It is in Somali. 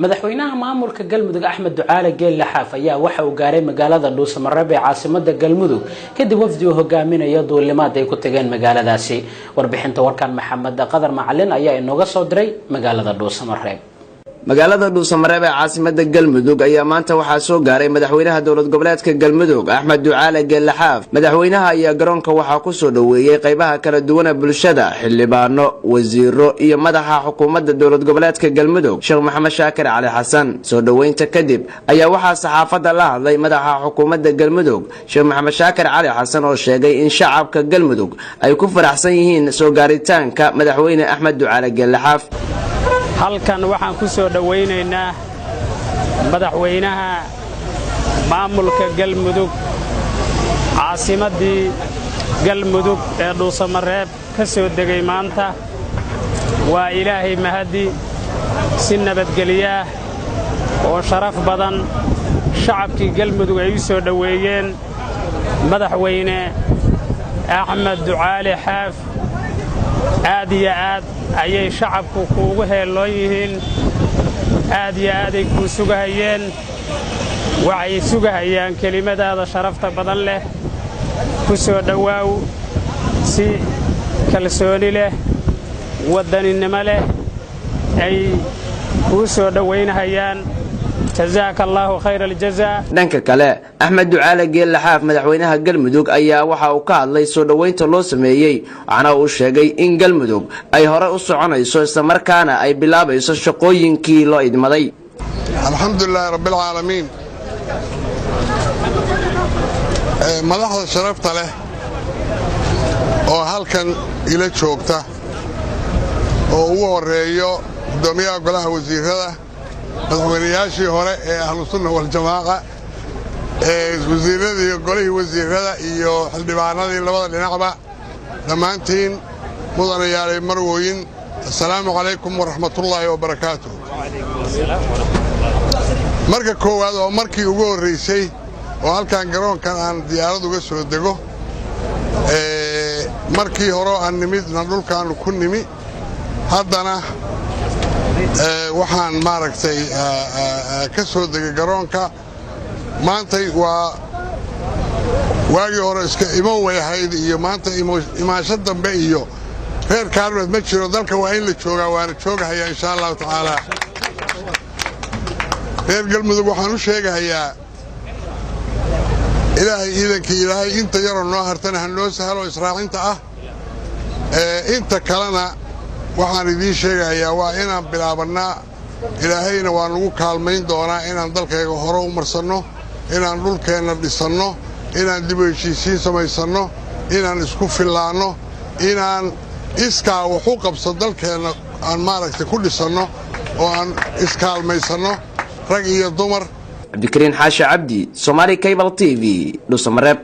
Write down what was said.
madaxweynaha maamulka galmudug Axmed Ducaale Geelle Xaaf ayaa waxa uu gaaray magaalada Dhuusamareeb ee caasimadda galmudug kadib wafdi uu hogaaminayo duulimaad ay ku tageen magaaladaasi warbixinta warkan Maxamed Qadar Macalin ayaa inooga soo diray magaalada Dhuusamareeb magaalada Dhuusamareeb ee caasimadda galmudug ayaa maanta waxa soo gaaray madaxweynaha dowlad goboleedka galmudug Axmed Ducaale Geelle Xaaf madaxweynaha ayaa garoonka waxa ku soo dhaweeyay qaybaha kala duwan ee bulshada xildhibaano wasiiro iyo madaxa xukuumadda dowlad goboleedka galmudug Sheekh Maxamed Shaakir Cali Xasan soo dhaweynta kadib ayaa waxa saxaafadda la hadlay madaxa xukuumadda galmudug Sheekh Maxamed Shaakir Cali Xasan oo sheegay in shacabka galmudug ay ku faraxsan yihiin soo gaaritaanka madaxweyne Axmed Ducaale Geelle Xaaf halkan waxaan ku soo dhaweynaynaa madaxweynaha maamulka galmudug caasimaddii galmudug ee Dhuusamareeb ka soo degay maanta waa ilaahay mahadi si nabadgelyo oo sharaf badan shacabkii galmudug ay u soo dhaweeyeen madaxweyne Axmed Ducaale Xaaf aad iyo aad ayay shacabku kuugu heeloon yihiin aad iyo aad ay ku sugahayeen waxay sugahayaan kelimadaada sharafta badan leh ku soo dhawaaw si kalsooni leh wadaninimo leh ay ku soo dhaweynayaan جزاك الله خير الجزاء dhanka kale Axmed Ducaale Geelle Xaaf madaxweynaha galmudug ayaa waxa uu ka hadlay soo dhaweynta loo sameeyay waxana uu sheegay in galmudug ay hore u soconayso isla markaana ay bilaabayso shaqooyinkii loo idmaday alxamdulillaah rabbil caalamiin madaxda sharafta leh oo halkan ila joogta oo ugu horeeyo gudoomiyaha golaha wasiirada madaxweynayaashii hore ee ahlu sunna wal jamaaca wasiiradii golihii wasiirada iyo xildhibaanadii labada dhinacba dhammaantiin mudanayaalay marwooyin assalaamu calaykum waraxmatullaahi wabarakaatuh marka koowaad oo markii ugu horraysay oo halkan garoonkan aan diyaarad uga soo dego markii hore aan nimidna dhulkaannu ku nimi haddana waxaan maaragtay ka soo degay garoonka maantay waa waagii hore iska iman wayahayd iyo maanta imaasho dambe iyo reer kaalmeed ma jiro dalka waa in la joogaa waana joogahayaa insha allahu tacaala reer galmudug waxaan u sheegahayaa ilaahay iidankii ilaahay inta yaroo noo hartana ha noo sahlo israacinta ah inta kalena waxaan idiin sheegayaa waa inaan bilaabannaa ilaahayna waa nagu kaalmayn doonaa inaan dalkayga hore u marsanno inaan dhulkeenna dhisanno inaan dib u heshiisiin samaysanno inaan isku fillaanno inaan iskaa wax u qabso dalkeenna aan maaragtay ku dhisanno oo aan iskaalmaysanno rag iyo dumar Cabdikariin Xaashi Cabdi Somali Cable TV Dhuusamareeb